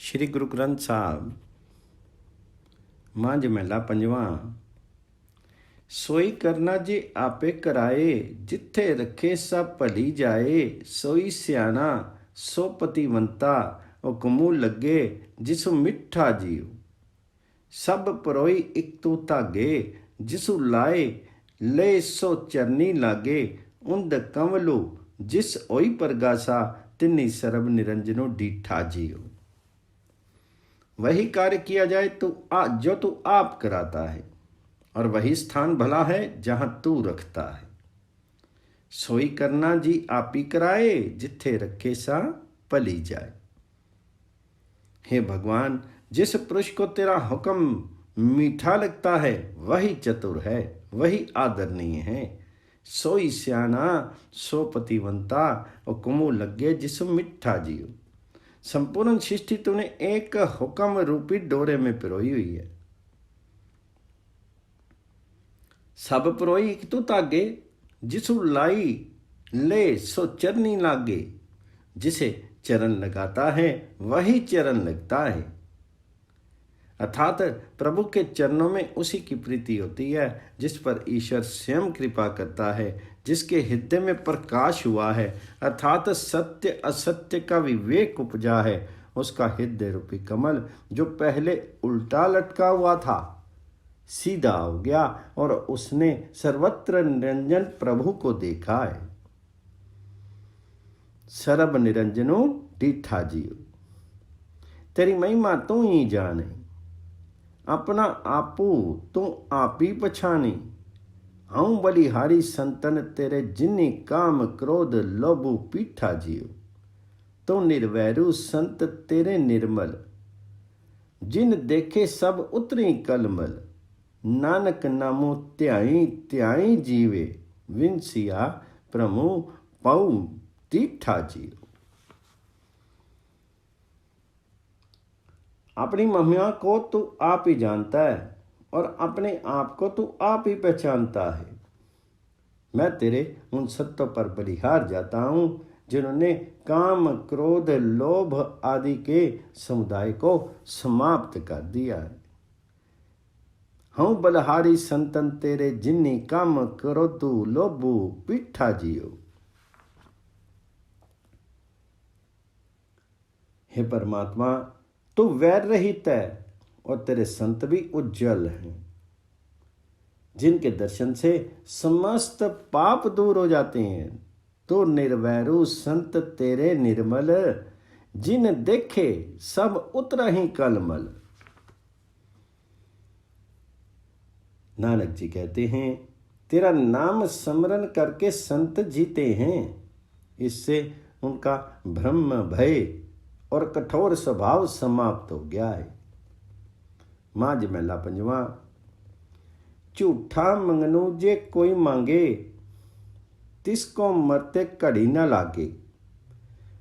श्री गुरु ग्रंथ साहब मांझ महला पंजवां। सोई करना जे आपे कराए, जिथे रखे सब भली जाए। सोई सियाना सो पतिवंता, हुक्मू लगे जिसु मिठा जीव। सब परोई इक तू धागे, जिसु लाए ले सो चरनी लागे। उंद कंवलू जिस ओई परगासा, तिन्नी सर्ब निरंजनो डीठा जीव। वही कार्य किया जाए जो तू आप कराता है, और वही स्थान भला है जहां तू रखता है। सोई करना जी आप ही कराए, जिथे रखे सा भली जाए। हे भगवान, जिस पुरुष को तेरा हुक्म मीठा लगता है वही चतुर है, वही आदरणीय है। सोई सियाना सो पतिवंता, हुक्मू लगे जिसु मिठा जीव। संपूर्ण सृष्टि तूने एक हुक्म रूपी डोरे में पिरोई हुई है। सब परोई एक तू तागे, जिसु लाई ले सो चरनी लागे। जिसे चरण लगाता है वही चरण लगता है। अर्थात प्रभु के चरणों में उसी की प्रीति होती है जिस पर ईश्वर स्वयं कृपा करता है, जिसके हृदय में प्रकाश हुआ है, अर्थात सत्य असत्य का विवेक उपजा है। उसका हृदय रूपी कमल जो पहले उल्टा लटका हुआ था, सीधा हो गया और उसने सर्वत्र निरंजन प्रभु को देखा है। सर्ब निरंजनो डीठा जीव। तेरी महिमा तू ही जाने, अपना आपू तू आप ही पछानी। हूँ बलिहारी संतन तेरे, जिन्नी काम क्रोध लोभु पीठा जीव। तो निर्वैरू संत तेरे निर्मल, जिन देखे सब उतरी कलमल। नानक नामो त्याई त्याई जीवे, विंसिया प्रभु पऊ तीठा जीव। अपनी महिमा को तू आप ही जानता है और अपने आप को तू आप ही पहचानता है। मैं तेरे उन सत्यों पर बलिहार जाता हूँ जिन्होंने काम क्रोध लोभ आदि के समुदाय को समाप्त कर दिया है। हूँ बलिहारी संतन तेरे, जिन्नी काम क्रोधु लोभु पीठा जियो। हे परमात्मा, तू वैर रहित है और तेरे संत भी उज्जवल हैं, जिनके दर्शन से समस्त पाप दूर हो जाते हैं। तो निर्वैरू संत तेरे निर्मल, जिन देखे सब उतरा ही कलमल। नानक जी कहते हैं, तेरा नाम स्मरण करके संत जीते हैं। इससे उनका भ्रम भय और कठोर स्वभाव समाप्त हो गया है। मांझ महला पंजवां। झूठा मंगनू जे कोई मांगे, तिसको मरते घड़ी न लागे।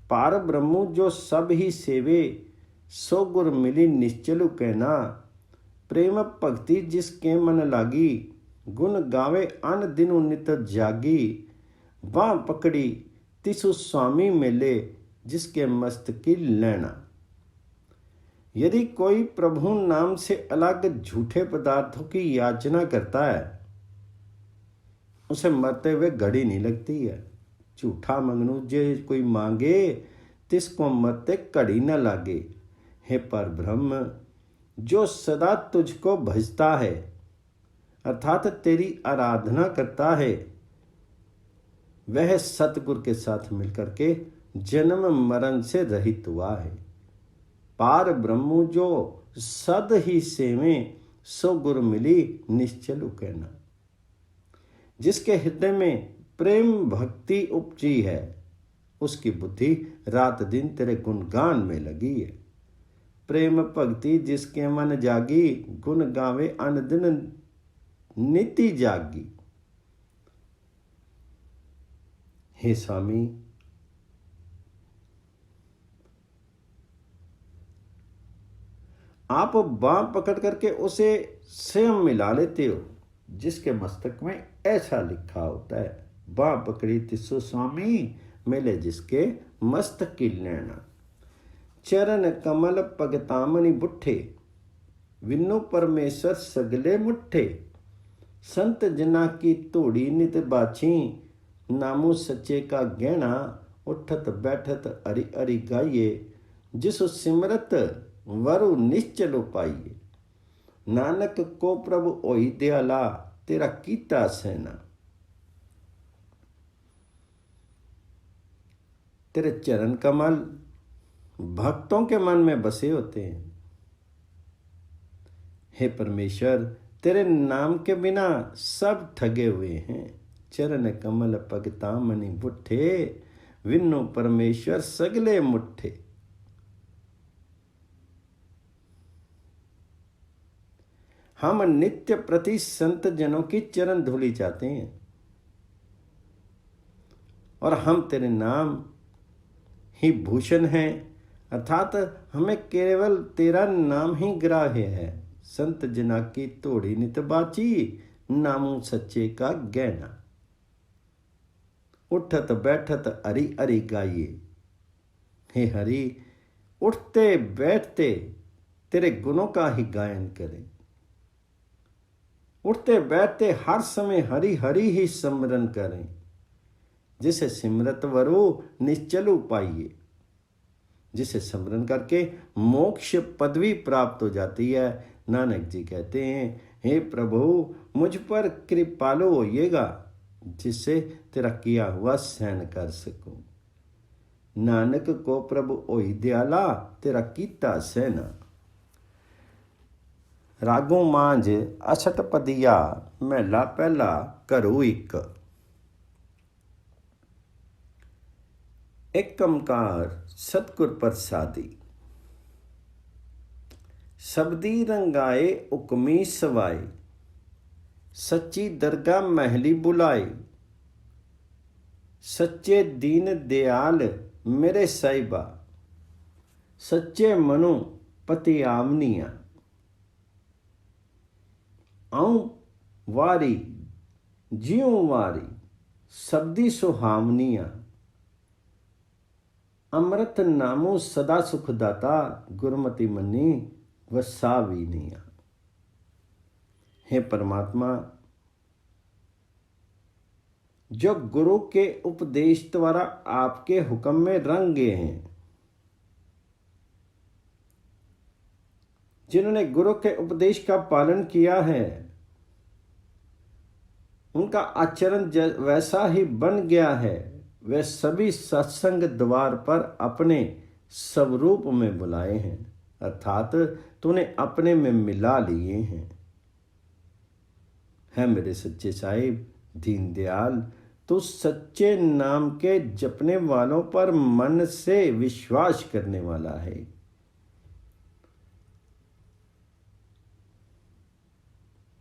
पार ब्रह्मु जो सब ही सेवे, सो गुर मिली निश्चलु कहना। प्रेम भक्ति जिसके मन लागी, गुण गावे अन दिनु नित जागी। बाँ पकड़ी तिसु स्वामी मिले, जिसके मस्तकी लेना। यदि कोई प्रभु नाम से अलग झूठे पदार्थों की याचना करता है, उसे मरते हुए घड़ी नहीं लगती है। झूठा मंगनू जे कोई मांगे, तिसको मरते घड़ी न लागे। हे पर ब्रह्म, जो सदा तुझको भजता है, अर्थात तेरी आराधना करता है, वह सतगुरु के साथ मिलकर के जन्म मरण से रहित हुआ है। पार ब्रह्मु जो सद ही सेवे, सो गुरु मिली निश्चलु कहना। जिसके हृदय में प्रेम भक्ति उपजी है, उसकी बुद्धि रात दिन तेरे गुणगान में लगी है। प्रेम भक्ति जिसके मन जागी, गुण गावे अन दिन नीति जागी। हे स्वामी, आप बाँ पकड़ करके उसे स्वयं मिला लेते हो, जिसके मस्तक में ऐसा लिखा होता है, बाँ पकड़ी तिसु स्वामी मिले जिसके मस्तक की लेना। चरण कमल भगतामणि बुठे, विनो परमेश्वर सगले मुठे। संत जना की धूड़ी नित बाछी, नामो सच्चे का गहना। उठत बैठत हरि हरि गाइए, जिसु सिमरत वरु निश्चलो पाइए। नानक को प्रभु होई दयाला, तेरा कीता सहना। तेरे चरण कमल भक्तों के मन में बसे होते हैं। हे परमेश्वर, तेरे नाम के बिना सब ठगे हुए हैं। चरण कमल भगतामणि बुठे, विनो परमेश्वर सगले मुठे। हम नित्य प्रति संत जनों की चरण धूली चाहते हैं और हम तेरे नाम ही भूषण हैं, अर्थात हमें केवल तेरा नाम ही ग्राह्य है। संत जना की तोड़ी नित बाची, नामू सच्चे का गहना। उठत बैठत हरि हरि गाइए। हे हरि, उठते बैठते तेरे गुणों का ही गायन करें। उठते बैठते हर समय हरि हरि ही स्मरण करें। जिसे सिमरत वरु निश्चल पाइए, जिसे स्मरण करके मोक्ष पदवी प्राप्त हो जाती है। नानक जी कहते हैं, हे प्रभु मुझ पर कृपालु होइएगा, जिससे तेरा किया हुआ सहन कर सकूं। नानक को प्रभु होई दयाला, तेरा कीता सहना। रागों मांझ अष्टपदिया, महला पहला घरू एक। एक ओंकार सतगुर प्रसादी, शब्दी रंगाए हुक्मी सवाए। सच्ची दरगाह महली बुलाए, सच्चे दीन दयाल मेरे साहिबा। सच्चे मनु पति आमनिया। आऊं वारी जिऊं वारी, शब्दी सुहावनिया। अमृत नामो सदा सुखदाता, गुरमति मनी वसावीनिया। हे परमात्मा, जो गुरु के उपदेश द्वारा आपके हुक्म में रंग गए हैं, जिन्होंने गुरु के उपदेश का पालन किया है, उनका आचरण वैसा ही बन गया है। वे सभी सत्संग द्वार पर अपने स्वरूप में बुलाए हैं, अर्थात तूने अपने में मिला लिए हैं। है मेरे सच्चे साहिब दीन दयाल, तू सच्चे नाम के जपने वालों पर मन से विश्वास करने वाला है।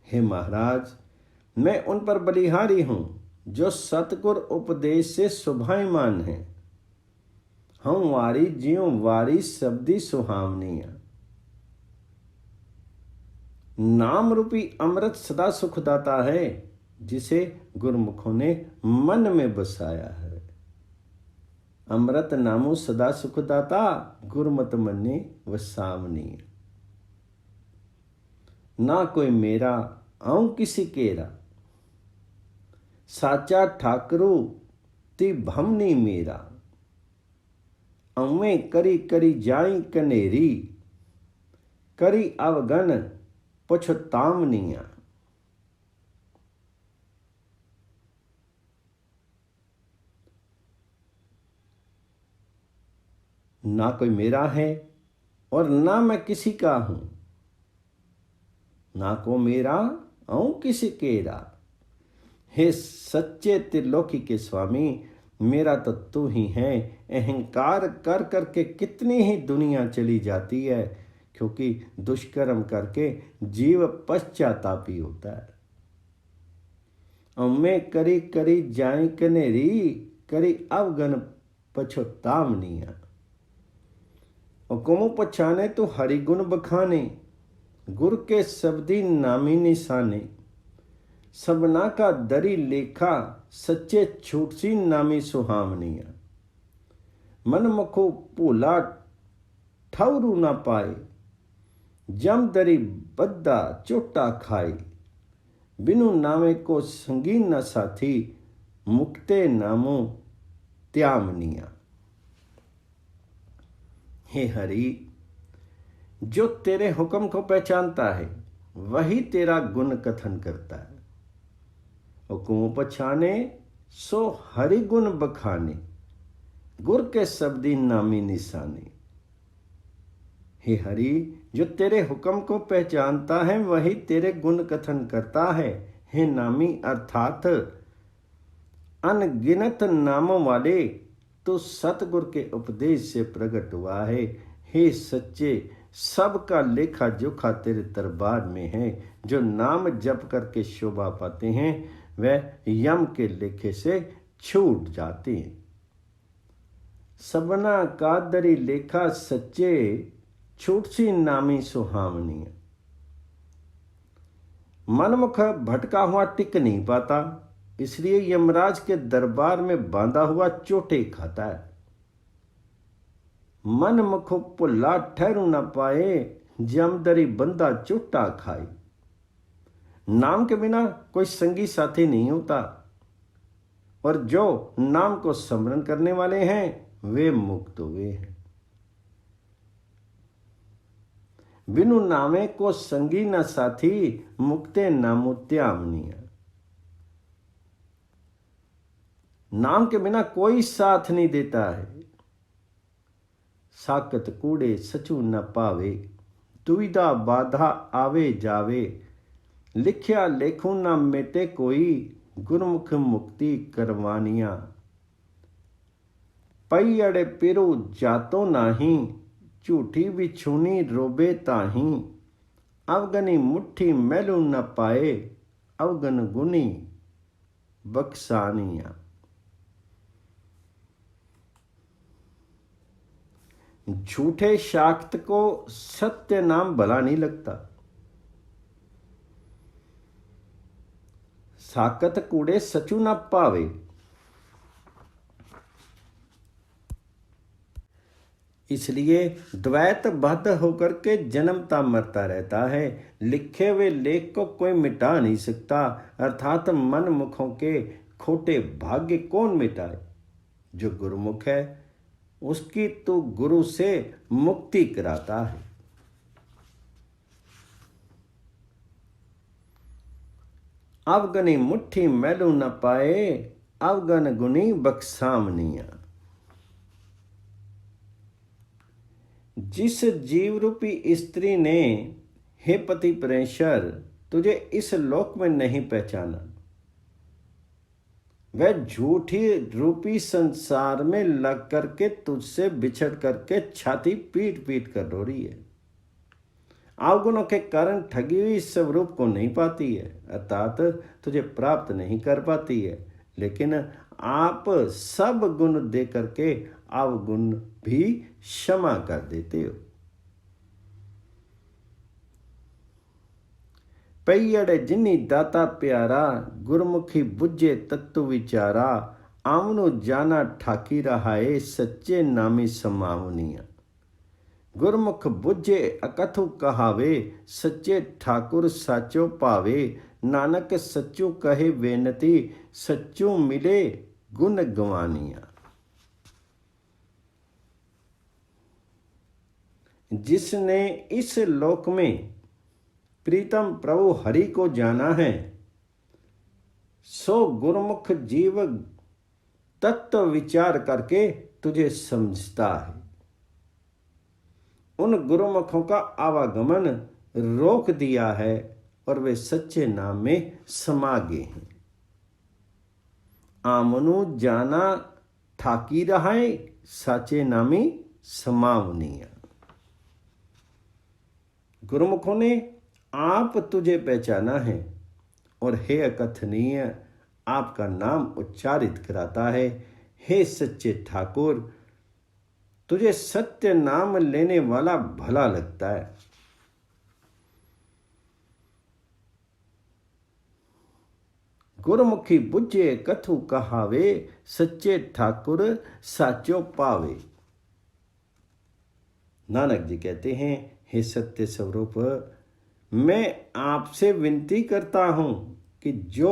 हे महाराज, मैं उन पर बलिहारी हूं जो सतगुर उपदेश से शुभायमान है। हम वारी जियो वारी शब्दी सुहावनिया। नाम रूपी अमृत सदा सुखदाता है, जिसे गुरमुखों ने मन में बसाया है। अमृत नामो सदा सुखदाता, गुरमत मन्ने वसावनी। ना कोई मेरा आऊं किसी केरा, साचा ठाकरू ती भमनी मेरा। अवें करी करी जाई कनेरी, करी अवगन पछतावनिया। ना कोई मेरा है और ना मैं किसी का हूं। ना को मेरा आऊं किसी केरा। हे सच्चे त्रिलोकी के स्वामी, मेरा तो तू ही है। अहंकार कर करके कितनी ही दुनिया चली जाती है, क्योंकि दुष्कर्म करके जीव पश्चातापी होता है। अम्मे करी करी जाए कनेरी, करी अवगन पछतावनिया। हुक्म पछाने तो हरि गुण बखाने, गुर के शब्दी नामी निशाने। सबना का दरी लेखा, सच्चे छूटसी नामी सुहावनिया। मन मखो भूला ठौरू ना पाए, जम दरी बद्दा चोटा खाए, बिनु नामे को संगीन न साथी, मुक्ते नामो त्यामनिया। हे हरि, जो तेरे हुक्म को पहचानता है वही तेरा गुण कथन करता है। हुक्म पछाने सो हरि गुण बखाने, गुर के शब्दी नामी निशाने। हे हरि, जो तेरे हुक्म को पहचानता है वही तेरे गुण कथन करता है। हे नामी अर्थात अनगिनत नामों वाले, तो सतगुर के उपदेश से प्रकट हुआ है। हे सच्चे, सबका लेखा जोखा तेरे दरबार में है। जो नाम जप करके शोभा पाते हैं वह यम के लेखे से छूट जाते हैं। सबना कादरी लेखा सच्चे, छूट सी नामी सुहावनी। मनमुख भटका हुआ टिक नहीं पाता, इसलिए यमराज के दरबार में बांधा हुआ चोटे खाता है। मन मुखो भुल्ला ठहरू न पाए, जमदरी बंदा चोटा खाए। नाम के बिना कोई संगी साथी नहीं होता, और जो नाम को स्मरण करने वाले हैं वे मुक्त हुए हैं। बिनु नामे को संगी न साथी, मुक्ते नामो त्यामनिया। नाम के बिना कोई साथ नहीं देता है। साकत कूड़े सचू न पावे, दुविधा बाधा आवे जावे। लिखया लेखू न मेटे कोई, गुरमुख मुक्ति करवानिया। पई अड़े पिरो जातो नाही, झूठी बिछुनी रोबे ताही। अवगनी मुट्ठी मैलू न पाए, अवगन गुनी बक्सानिया। झूठे शाक्त को सत्य नाम भला नहीं लगता। साकत कूड़े सचू न पावे, इसलिए द्वैत बद्ध होकर के जन्मता मरता रहता है। लिखे हुए लेख को कोई मिटा नहीं सकता, अर्थात मन मुखों के खोटे भाग्य कौन मिटाए। जो गुरुमुख है उसकी तो गुरु से मुक्ति कराता है। अवगनी मुट्ठी मैलू न पाए, अवगन गुनी बक्सामनिया। जिस जीव रूपी स्त्री ने हे पति परेश्वर तुझे इस लोक में नहीं पहचाना, वह झूठी रूपी संसार में लग करके तुझसे बिछड़ करके छाती पीट पीट कर रो रही है। अवगुणों के कारण ठगी हुई स्वरूप को नहीं पाती है, अर्थात तुझे प्राप्त नहीं कर पाती है। लेकिन आप सब गुण दे करके अवगुण भी क्षमा कर देते हो। पैयड़ जिन्नी दाता प्यारा, गुरमुखी बुझे तत्व विचारा। आमनो जाना ठाकी रहाए, सच्चे नामी समावनिया। गुरमुख बुझे अकथु कहावे, सच्चे ठाकुर साचो पावे। नानक सच्चो कहे बेनती, सच्चो मिले गुण गवानिया। जिसने इस लोक में प्रीतम प्रभु हरि को जाना है, सो गुरुमुख जीव तत्व विचार करके तुझे समझता है। उन गुरुमुखों का आवागमन रोक दिया है और वे सच्चे नाम में समा गए हैं। आमनु जाना ठाकी रहाए, साचे नामी समावनिया। गुरुमुखों ने आप तुझे पहचाना है और हे अकथनीय आपका नाम उच्चारित कराता है। हे सच्चे ठाकुर, तुझे सत्य नाम लेने वाला भला लगता है। गुरमुखी बुझे कथु कहावे, सच्चे ठाकुर साचो पावे। नानक जी कहते हैं, हे सत्य स्वरूप, मैं आपसे विनती करता हूँ कि जो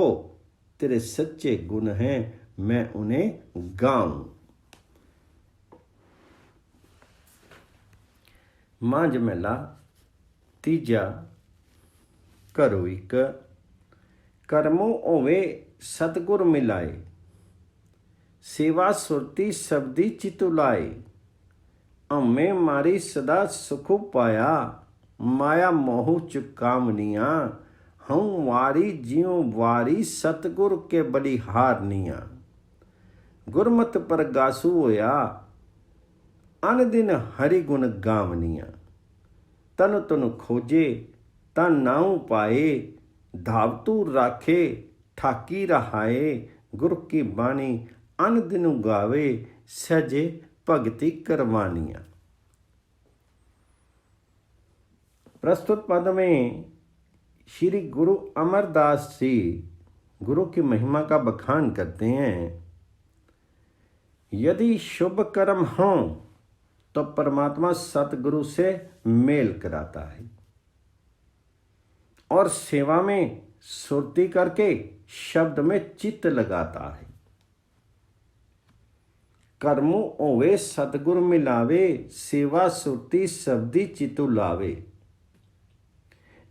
तेरे सच्चे गुण हैं मैं उन्हें गाऊं। मांझ महला तीजा करो इक, करमो होवे सतगुर मिलाए, सेवा सुरती सबदी चितु लाए, हमें मारी सदा सुख पाया, माया मोह चुकामनिया, हूँ वारी जियो वारी सतगुर के बलिहारनिया। गुरमत पर गासू होया, अन दिन हरि गुण गावनिया, तन तन खोजे तन नाऊ पाए, धावतू राखे ठाकी रहाए, गुरु की बाणी अन दिन गावे, सजे भगति करवानिया। प्रस्तुत पद में श्री गुरु अमरदास जी गुरु की महिमा का बखान करते हैं। यदि शुभ कर्म हो तो परमात्मा सतगुरु से मेल कराता है और सेवा में सुरती करके शब्द में चित्त लगाता है। कर्मो ओवे सतगुर मिलावे, सेवा सुरती शब्दी चितु लावे।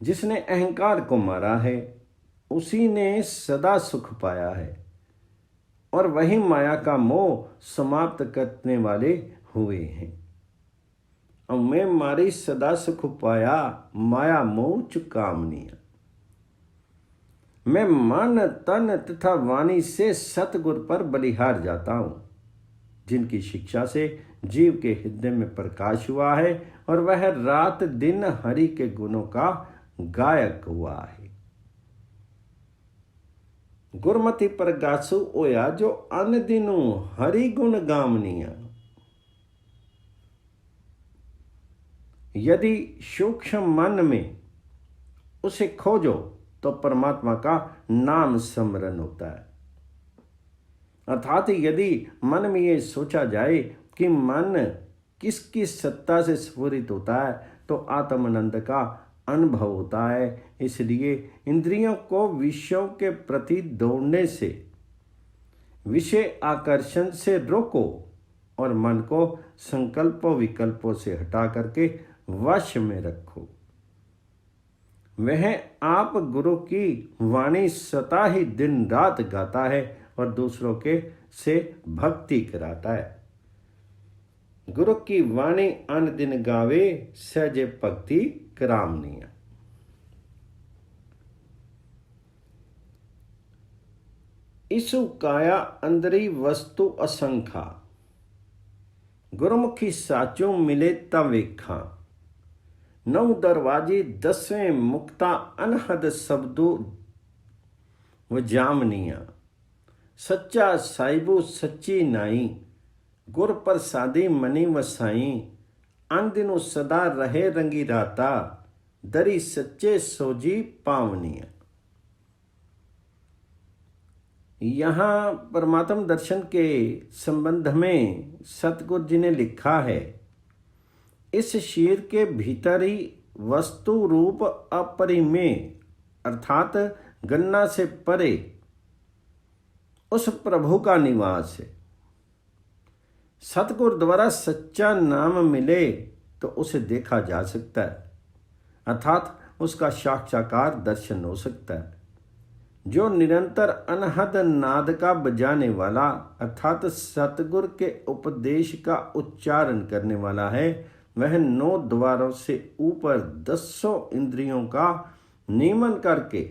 जिसने अहंकार को मारा है उसी ने सदा सुख पाया है और वही माया का मोह समाप्त करने वाले हुए हैं। और मैं मारी सदा सुख पाया, माया मोह चुकामनिया। मैं मन तन तथा वाणी से सतगुर पर बलिहार जाता हूं, जिनकी शिक्षा से जीव के हृदय में प्रकाश हुआ है और वह रात दिन हरि के गुणों का गायक हुआ है। गुरमति पर गासु होया, जो अन दिनु हरि गुण गामनिया। यदि सूक्ष्म मन में उसे खोजो तो परमात्मा का नाम स्मरण होता है। अर्थात यदि मन में ये सोचा जाए कि मन किसकी सत्ता से स्फुरित होता है तो आत्मानंद का अनुभव होता है। इसलिए इंद्रियों को विषयों के प्रति दौड़ने से, विषय आकर्षण से रोको और मन को संकल्पों विकल्पों से हटा करके वश में रखो। वह आप गुरु की वाणी सदा ही दिन रात गाता है और दूसरों के से भक्ति कराता है। गुरु की वाणी अन दिन गावे, सहजे भक्ति करामनिया। इसु काया अंदरी वस्तु असंखा, गुरमुखी साचो मिले ता वेखा। नौ दरवाजे दसवें मुक्ता, अनहद शब्दो व जामनिया। सच्चा साहिबो सच्ची नाई, गुर प्रसादी मनी वसाई। अन दिनो सदा रहे रंगी राता, दरी सच्चे सोजी पावनिया। यहाँ परमात्म दर्शन के संबंध में सतगुरु जी ने लिखा है, इस शीर के भीतर ही वस्तु रूप अपरिमेय अर्थात गणना से परे उस प्रभु का निवास है। सतगुरु द्वारा सच्चा नाम मिले तो उसे देखा जा सकता है, अर्थात उसका साक्षात्कार दर्शन हो सकता है। जो निरंतर अनहद नाद का बजाने वाला अर्थात सतगुरु के उपदेश का उच्चारण करने वाला है, वह 9 द्वारों से ऊपर 10 इंद्रियों का नियमन करके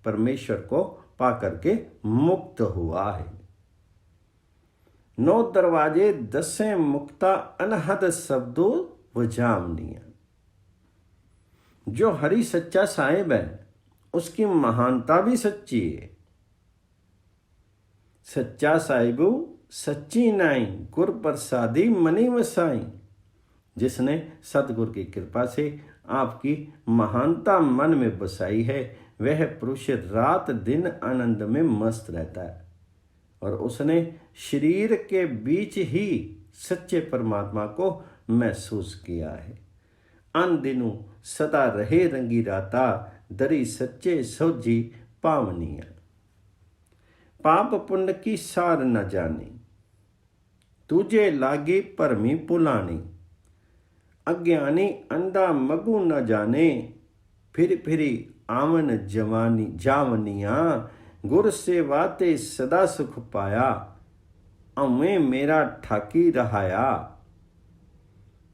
परमेश्वर को पा करके मुक्त हुआ है। 9 दरवाजे 10 मुक्ता, अनहद शब्दों वजामनिया। जो हरि सच्चा साहिब है उसकी महानता भी सच्ची है। सच्चा साहिबू सच्ची नाई, गुर प्रसादी मनी वसाई। जिसने सतगुरु की कृपा से आपकी महानता मन में बसाई है, वह पुरुष रात दिन आनंद में मस्त रहता है और उसने शरीर के बीच ही सच्चे परमात्मा को महसूस किया है। अन दिनों सदा रहे रंगी राता, दरी सच्चे सोझी पावनिया। पाप पुण्य की सार न जानी, तुझे लागे भरमी पुलानी। अज्ञानी अंधा मगु न जाने, फिरी आवन जवानी जावनिया। गुर सेवा ते सदा सुख पाया, अवें मेरा ठाकी रहाया।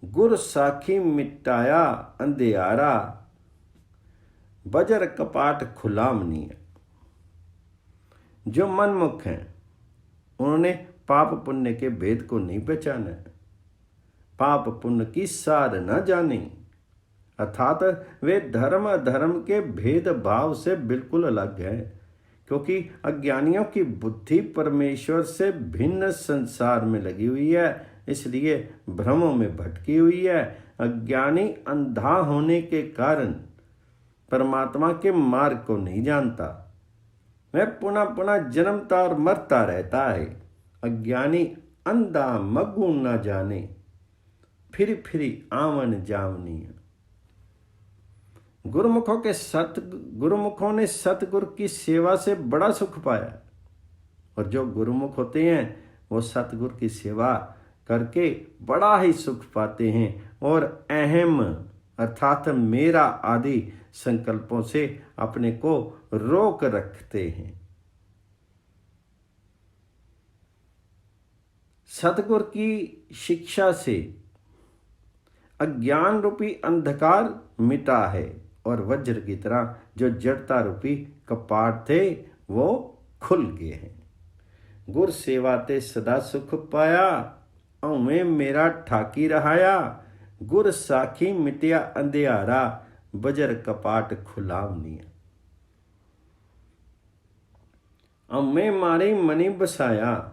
गुर साखी मिटाया अंधियारा, बजर कपाट खुलामनिया। जो मनमुख हैं उन्होंने पाप पुण्य के भेद को नहीं पहचाना, पाप पुण्य की सार न जानी, अर्थात वे धर्म अधर्म के भेदभाव से बिल्कुल अलग है। क्योंकि अज्ञानियों की बुद्धि परमेश्वर से भिन्न संसार में लगी हुई है, इसलिए भ्रमों में भटकी हुई है। अज्ञानी अंधा होने के कारण परमात्मा के मार्ग को नहीं जानता, वह पुनः पुनः जन्मता और मरता रहता है। अज्ञानी अंधा मगु न जाने, फिरी आवन जावनिया। गुरुमुखों ने सतगुरु की सेवा से बड़ा सुख पाया, और जो गुरुमुख होते हैं वो सतगुरु की सेवा करके बड़ा ही सुख पाते हैं और अहम अर्थात मेरा आदि संकल्पों से अपने को रोक रखते हैं। सतगुरु की शिक्षा से अज्ञान रूपी अंधकार मिटा है और वज्र की तरह जो जड़ता रूपी कपाट थे वो खुल गए हैं। गुर सेवा ते सदा सुख पाया, अवें मेरा ठाकी रहाया। गुर साखी मिटिया अंधियारा, बजर कपाट खुलावनिया। अवें मारी मनी बसाया,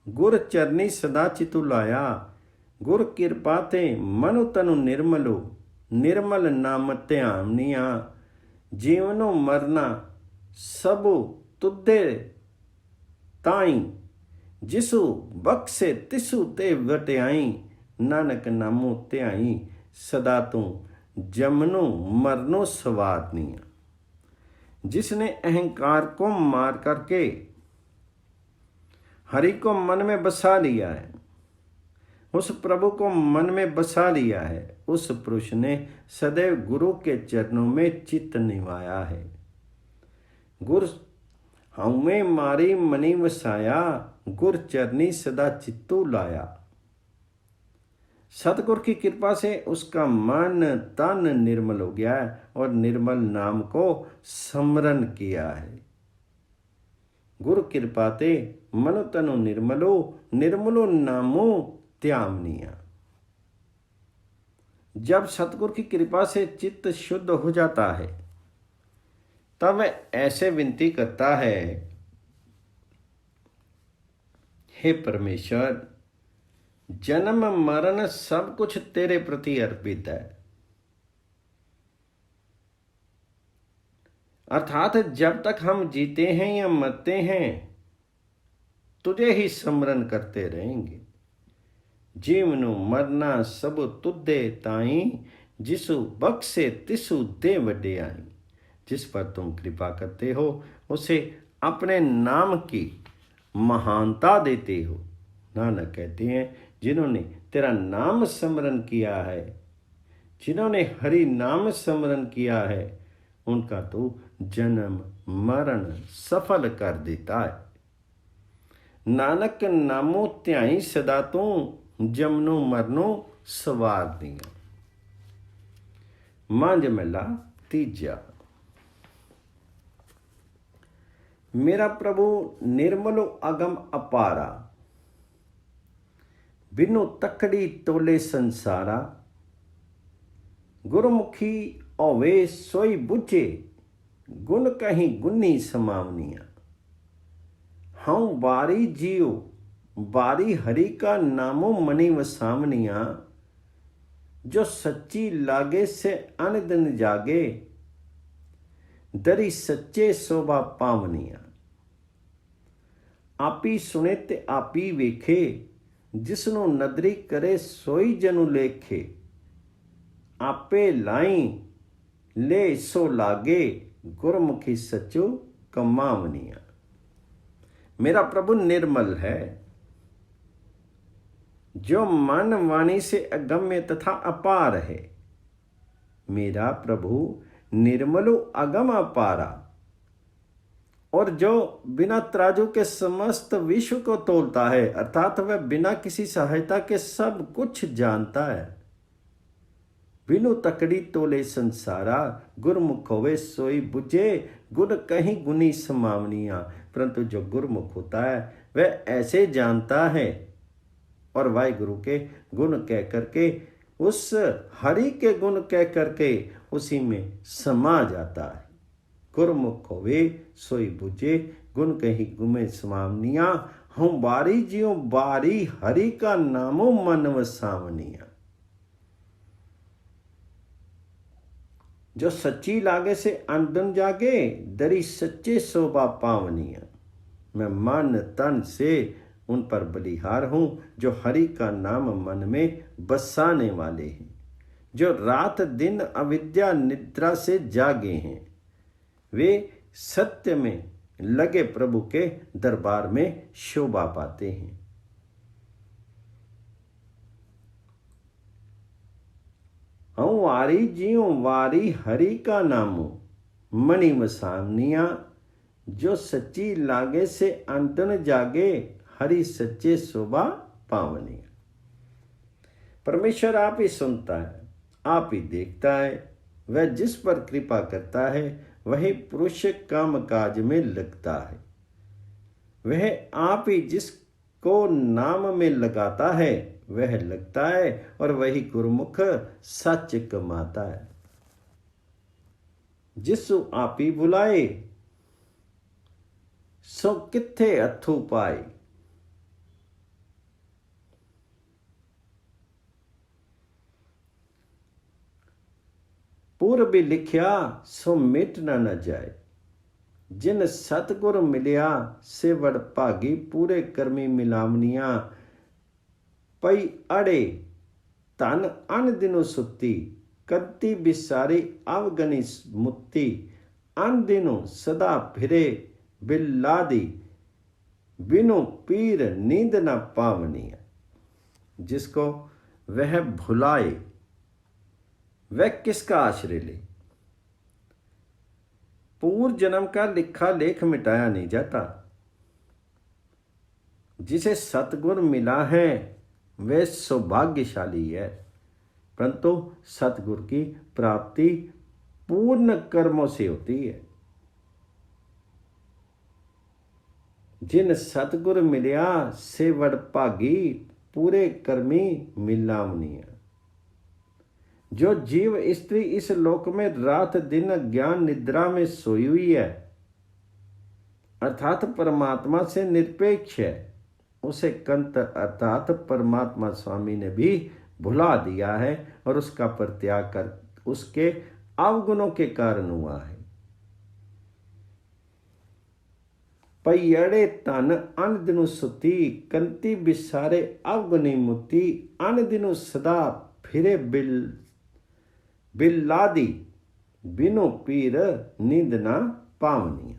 गुर चरनी सदा चितु लाया। गुर कृपा ते मनु तनु निर्मलो, निर्मल नाम ध्यानिया। जीवनो मरना सबो तुद्धे ताई, जिसु बख्शे तिसु ते वटियाई। नानक नामो ध्याई, सदा तू जमनो मरनो सवारनिया। जिसने अहंकार को मार करके हरि को मन में बसा लिया है, उस प्रभु को मन में बसा लिया है, उस पुरुष ने सदैव गुरु के चरणों में चित्त निवाया है। गुर हमें मारी मनी वसाया, गुर चरनी सदा चित्तू लाया। सतगुरु की कृपा से उसका मन तन निर्मल हो गया है और निर्मल नाम को स्मरण किया है। गुरु कृपा ते मनु तनु निर्मलो, निर्मलो नामो त्यामनिया। जब सतगुरु की कृपा से चित्त शुद्ध हो जाता है तब वह ऐसे विनती करता है, हे परमेश्वर, जन्म मरण सब कुछ तेरे प्रति अर्पित है। अर्थात जब तक हम जीते हैं या मरते हैं तुझे ही स्मरण करते रहेंगे। जीवनु मरना सब तुद्धे ताई, जिसु बख्शे तिसु दे वडियाई। जिस पर तुम कृपा करते हो उसे अपने नाम की महानता देते हो। नानक कहते हैं, जिन्होंने तेरा नाम स्मरण किया है, जिन्होंने हरि नाम स्मरण किया है, उनका तो जन्म मरण सफल कर देता है। नानक नामो ध्याई सदा तू, जमनो मरनो सवार दिया। मांझ महला तीजा। मेरा प्रभु निर्मलो अगम अपारा, बिनु तकड़ी तोले संसारा। गुरमुखी ओवे सोई बुझे, गुण कहीं गुन्नी समावनिया। हम बारी जियो बारी हरि का नामो मणि वसावनिया। जो सच्ची लागे से अनदिन जागे, दरी सच्चे शोभा पावनिया। आपी सुने ते आपी वेखे, जिसनु नदरी करे सोई जनु लेखे, आपे लाई ले सो लागे, गुरमुखी सचो कमावनिया। मेरा प्रभु निर्मल है, जो मन वाणी से अगम्य तथा अपार है। मेरा प्रभु निर्मलो अगम अपारा, और जो बिना तराजू के समस्त विश्व को तोलता है, अर्थात वह बिना किसी सहायता के सब कुछ जानता है। बिनु तकड़ी तोले संसारा, गुरमुख होवे सोई बुझे, गुण कहीं गुनी समावनिया। परंतु जो गुरमुख होता है वह ऐसे जानता है और वाहिगुरु के गुण कह करके, उस हरि के गुण कह करके उसी में समा जाता है। गुरमुख होवे सोई बुझे, गुण कहीं गुमे समावनिया। हम बारी जियो बारी, हरि का नामो मन वसावनिया। जो सच्ची लागे से अंदन जागे, दरी सच्चे शोभा पावनिया। मैं मन तन से उन पर बलिहार हूं जो हरि का नाम मन में बसाने वाले हैं, जो रात दिन अविद्या निद्रा से जागे हैं। वे सत्य में लगे प्रभु के दरबार में शोभा पाते हैं। हूँ वारी जियो वारी, हरि का नामो मणि वसावनिया। जो सच्ची लागे से अंतन जागे, हरि सच्चे शोभा पावनिया। परमेश्वर आप ही सुनता है, आप ही देखता है। वह जिस पर कृपा करता है वही पुरुष काम काज में लगता है। वह आप ही जिसको नाम में लगाता है वह लगता है, और वही गुरमुख सच कमाता है। जिसु आप ही बुलाए, सो किथे हथू पाए। पूर्व लिखिया सो मिटना न जाए। जिन सतगुर मिलिया से वड़ भागी, पूरे कर्मी मिलावनिया। पई अड़े तन अन दिनो सुती, करती बिसारी अवगनी मुक्ति। अन दिनो सदा फिरे बिल्लादी, बिनु पीर नींद न पावनिया। जिसको वह भुलाए वह किसका आश्रय ले। पूर्व जन्म का लिखा लेख मिटाया नहीं जाता। जिसे सतगुर मिला है वह सौभाग्यशाली है, परंतु सतगुर की प्राप्ति पूर्ण कर्मों से होती है। जिन सतगुर मिलिया से वड़ भागी, पूरे कर्मी मिलावनिया। जो जीव स्त्री इस लोक में रात दिन ज्ञान निद्रा में सोई हुई है, अर्थात परमात्मा से निरपेक्ष है, उसे कंत अर्थात परमात्मा स्वामी ने भी भुला दिया है और उसका परित्याग कर उसके अवगुणों के कारण हुआ है। पयड़े तन अन दिनु सुती, कंती बिसारे अवगुणी मुक्ति। अन दिनु सदा फिरे बिल्लादी, बिनु पीर नींद ना पावनिया।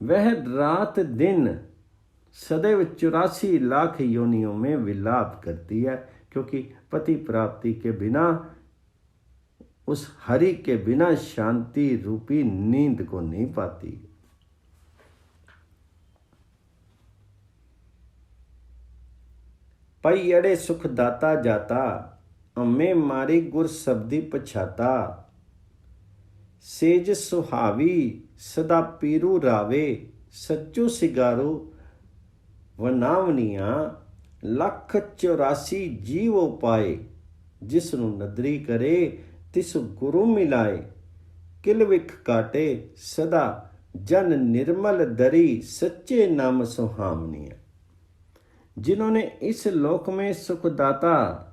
वह रात दिन सदैव 84 लाख योनियों में विलाप करती है, क्योंकि पति प्राप्ति के बिना, उस हरि के बिना शांति रूपी नींद को नहीं पाती। पई अड़े सुख दाता जाता, अम्मे मारी गुर शब्दी पछाता। सेज सुहावी सदा पीरू रावे, सच्चो सिगारो वनावनिया। लख 84 जीव पाए, जिसनु नदरी करे तिस गुरु मिलाए। किल विख काटे सदा जन निर्मल दरी, सच्चे नाम सुहावनिया। जिन्होंने इस लोक में सुखदाता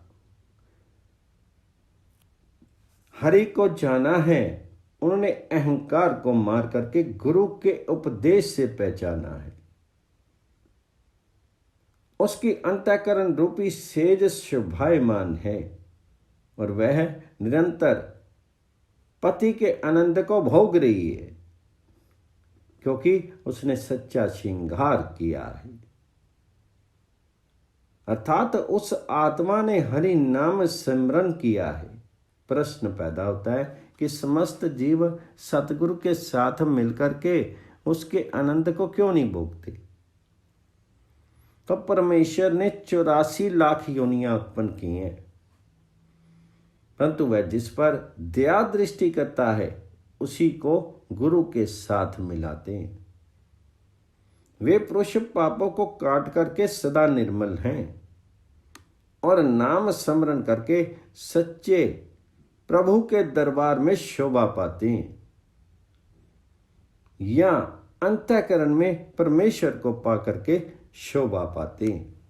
हरि को जाना है, उन्होंने अहंकार को मार करके गुरु के उपदेश से पहचाना है। उसकी अंतःकरण रूपी सेज शोभायमान है और वह निरंतर पति के आनंद को भोग रही है, क्योंकि उसने सच्चा श्रृंगार किया है। अर्थात उस आत्मा ने हरि नाम सिमरन किया है। प्रश्न पैदा होता है कि समस्त जीव सतगुरु के साथ मिलकर के उसके आनंद को क्यों नहीं भोगते? तो परमेश्वर ने 84 लाख योनियां उत्पन्न की हैं, परंतु वह जिस पर दया दृष्टि करता है उसी को गुरु के साथ मिलाते हैं। वे पुरुष पापों को काट करके सदा निर्मल हैं और नाम स्मरण करके सच्चे प्रभु के दरबार में शोभा पाते हैं, या अंतःकरण में परमेश्वर को पा करके शोभा पाते हैं।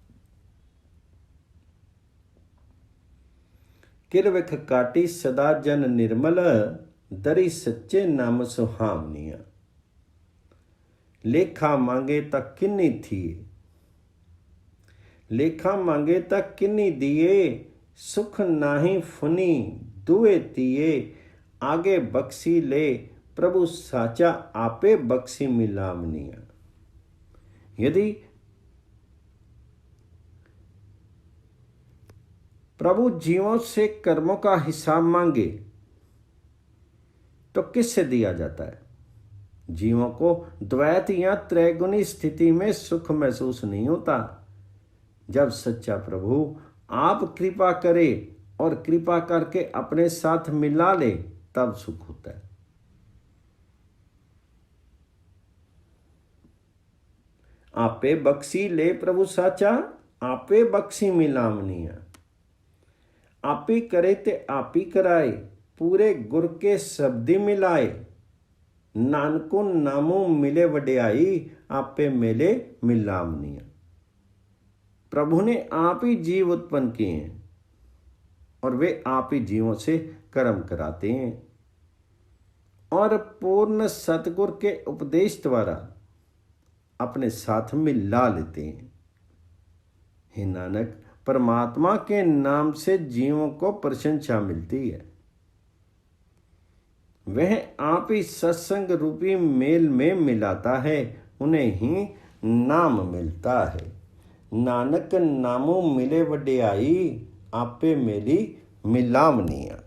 किरविख काटी सदा जन निर्मल, दरी सच्चे नाम सुहावनिया। लेखा मांगे तक किन्नी थी, लेखा मांगे तक किन्नी दिए, सुख नाही फुनी दुए तिए, आगे बख्शी ले प्रभु साचा आपे बख्शी मिलावनिया। यदि प्रभु जीवों से कर्मों का हिसाब मांगे तो किससे दिया जाता है? जीवों को द्वैत या त्रैगुणी स्थिति में सुख महसूस नहीं होता। जब सच्चा प्रभु आप कृपा करे और कृपा करके अपने साथ मिला ले, तब सुख होता है। आपे बख्शी ले प्रभु साचा, आपे बख्शी मिलावनिया। आपी करे ते आपी कराए, पूरे गुर के शब्दी मिलाए, नानको नामों मिले वड्याई, आपे मिले मिलावनिया। प्रभु ने आप ही जीव उत्पन्न किए हैं और वे आप ही जीवों से कर्म कराते हैं और पूर्ण सतगुर के उपदेश द्वारा अपने साथ मिला लेते हैं। हे नानक, परमात्मा के नाम से जीवों को प्रशंसा मिलती है। वह आप ही सत्संग रूपी मेल में मिलाता है, उन्हें ही नाम मिलता है। नानक नामों मिले वड्याई, आपे मेली मिलावनिया।